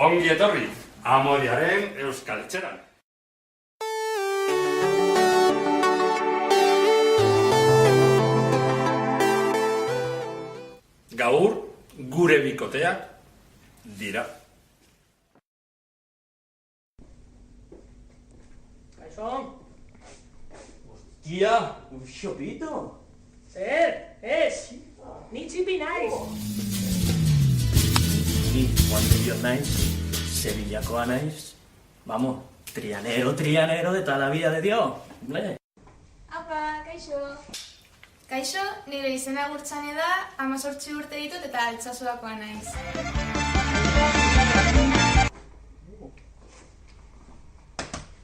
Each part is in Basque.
Ongi etorri, Amodiaren Euskal Etxeran. Gaur, gure bikoteak dira. Kaixo? Hostia, un xopito. Zer, ez, ni txipi naiz. Ni Juan de Dios naiz, Sevillakoa naiz. Vamos, trianero de toda la vida de Dios. Apa, kaixo. Kaixo, nire izena Gurtzane da, 18 urte ditut eta Altsasoakoa naiz.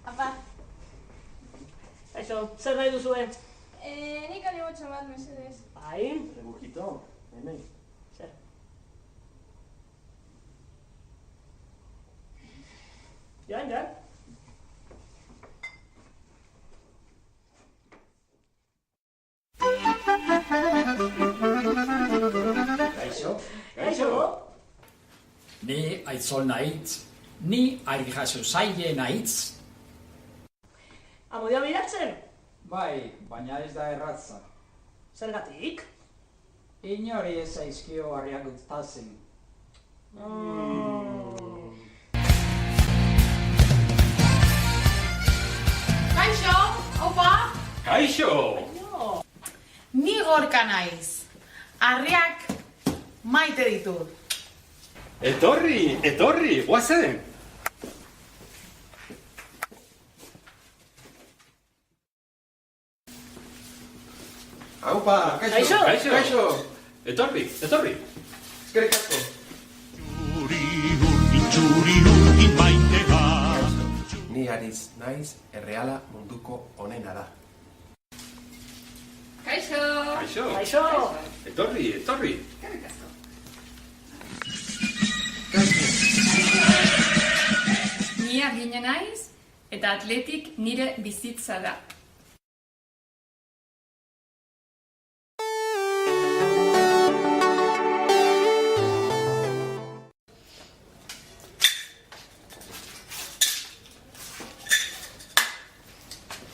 Apa, Kaixo, zer nahi duzue? nik alibotxo bat, mesedez. Bai, Rebujito, hemen. zer. Joan. Kaixo? Ni aitzol naitz, ni aigazu zaile naitz. Amodio bilatzen? Bai, baina ez da erratza. Zergatik? Inori ez zaizkio harriak gustatzen. Kaixo, opa! Kaixo! Ni Gorka naiz. Harriak maite ditut. Etorri, guazen! Aupa, kaixo! Kaixo! Etorri! Eskerrik asko! Ni Ariz naiz, erreala munduko onena da. Kaixo! Kaixo! Etorri! Ni Argina naiz eta atletik nire bizitza da.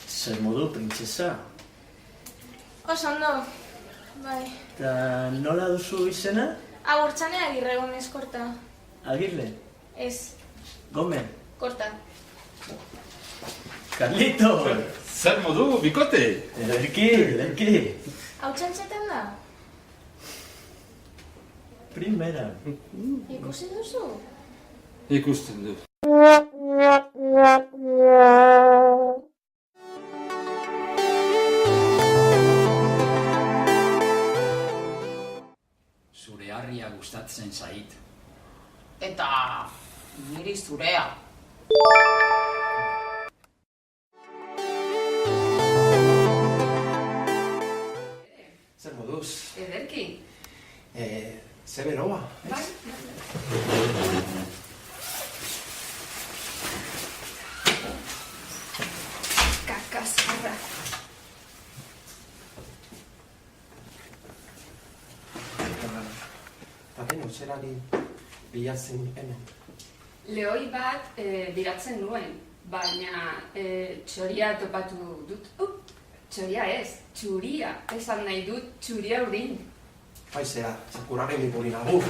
Zer modu, printzesa. Oso ondo, bai. Eta nola duzu izena? Agurtzane Agirregun eskorta. Agirre, Ez, Gomen, korta. Carlito. Zer modu, bikote? Ederki. Hau txantxetan da? Primera. Ikusi duzu? Ikusten du. Zure harria gustatzen zait. Eta niri zurea. Zer moduz? Ederki. Ze beroa, Bai. Kakazarra. Eta beno, zerari bilatzen hemen. Lehoi bat biratzen nuen, baina txoria topatu dut. Txoria ez, txuria. Esan nahi dut txuria urdin. Faizera, zakurraren ipuri nago.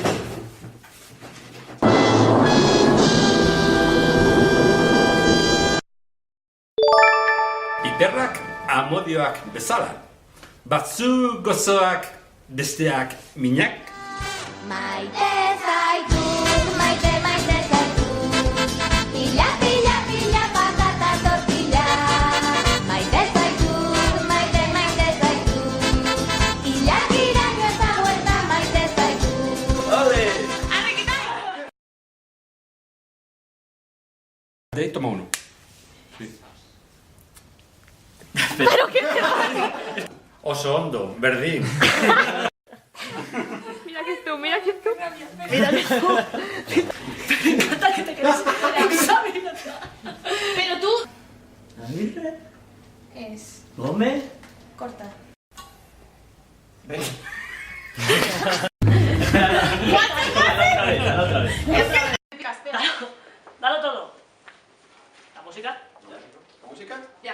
Piperrak amodioak bezala. Batzu gozoak, besteak minak. Maite zaitu, maite zaitu. Pila, patata tortilla. Maite zaitu. Pila, esta vuelta, maite zaitu. Ole! Toma uno. Oso ondo, berdin. Mira que tú. Mira que te quedas examinando. Pero tú... Agirre, Ez, Gomen. korta. Ven. Otra vez. Espera. musika? Musika? Ja.